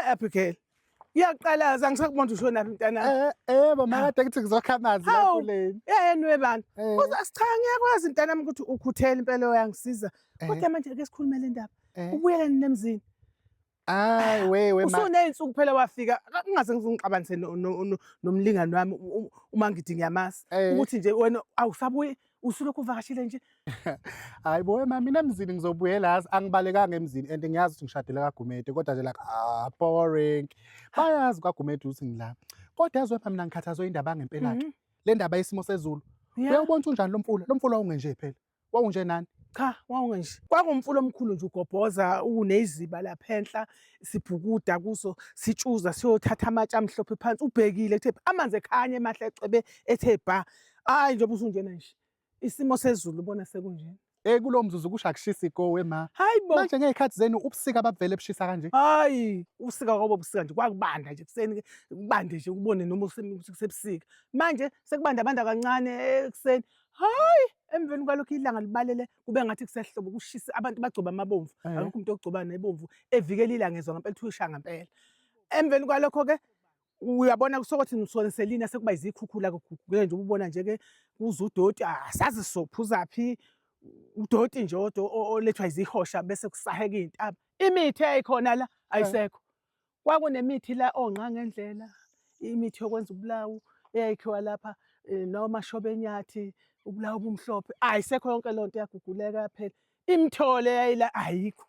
Abigail. Iyaqalaza ngisakubona ushona mntanami. Yebo makade ngithi ngizokha amanzi la kuleni. Yena webani. Cha ngiyakwazi mntanami ukuthi ukhuthele impela uyangisiza. Kodwa manje ake sikhulume le ndaba. Ubuyela nini emzini? Hayi wewe Usuney'nsuku phela wafika kungaze ngixabanise nomlingani wami uma ngithi ngiyamazi ukuthi nje wena awusabuyi usulokhu uvakashile nje. Hayi bo mama mina emzini ngizobuyela angibalekanga emzini and ngiyazi ukuthi ngishadele kaGumede kodwa nje like boring. Bayazi kaGumede ukuthi ngila. Kodwa yazi wena mina ngikhathazwe indaba yangempela ke. Le ndaba yesimo sezulu. Uyawubona unjani lo mfula? Lo mfula ungenje phela. Wawunje nani? Cha, wawungenje. Kwakungumfula omkhulu nje ugobhoza uneziba lapha enhla sibhukuda kuso sitshuza siyothatha amatshe amhlophe phansi ubhekile ethe amanzi ekhanye emahle ecebe ethe bha. Hayi nje usunjena nje. Isimo sezulu ubona sekunjena. Kulo mzuzu kushakushisa igowe ma. Hayibo. Manje ngezikhathi zenu ubusika babuvele bushisa kanje. Hayi, ubusika kwabo busika nje kwakubanda nje kuseni kubande nje ubone noma kusebusika. Manje sekubanda kancane ekuseni. Hayi, emveni kwalokho ilanga libalele kube ngathi kusehlobo kushisa abantu bagcoba amabomvu. Akukho umuntu ogcoba nebomvu evikela ilanga ngezwe ngempela uyisha ngempela. Emveni kwalokho ke uyabona kusokuthi nisoniselina sekuba izikhukhula kukhukule nje ubona nje ke kuza udoti asazi sophuza phi udoti nje olethwa izihosha bese kusaheka izintaba. Imithi eyikhona la ayisekho. Kwakunemithi la onqa ngendlela, imithi yokwenza ubulawu eyayikhiwa lapha noma shobenyathi, ubulawu obumhlophe. Ayisekho yonke lonto yaguguleka phela. Imithole eyayila ayikho.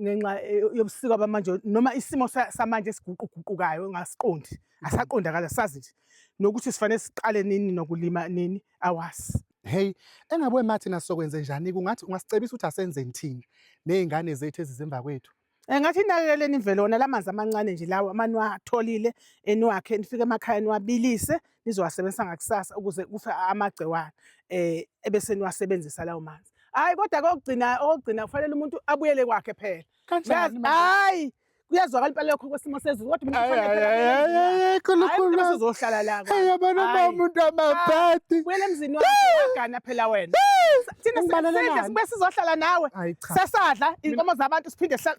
Ngenxa yobusika bamanje noma isimo samanje esiguquguqukayo ngasiqondi asaqondakala sazi nje nokuthi sifanele siqale nini nokulima nini awazi. Hey engabe mathi nasokwenze njani kungathi ungasicebisa ukuthi asenzeni thina nezingane zethu ezizemva kwethu. Ngathi inakeleleni imvelo wona lamanzi amancane nje lawo amaniwatholile eniwakhe nifike emakhaya niwabilise nizowasebenzisa ngakusasa ukuze kufe amagciwane ebese niwasebenzisa lawo manzi. Hayi kodwa okugcina kufanele umuntu abuyele kwakhe phela. Kanjani manje? Hayi kuyazwakala impela lokho kwesimo sezulu kodwa umuntu kufanele khulukhulu uzohlala la. Yabona umuntu amabhadi. Buyele emzini wakho wagana phela wena. Thina sibe sizohlala nawe. Sasadla inkomo zabantu siphinde cha.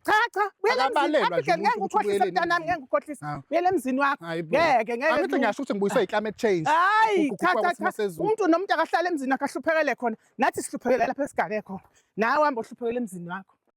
Buyele emzini ngeke ukhohlise mntanami ngeke ukhohlise. Buyele emzini wakho. Ngeke. Angithi ngiyasho ukuthi ngibuyisa iclimate cha. Hayi cha. Umuntu nomuntu akahlala emzini wakhe ahluphekele khona. Nathi sihluphekela lapha esigane khona. Nawe hamba uhluphekele emzini wakho.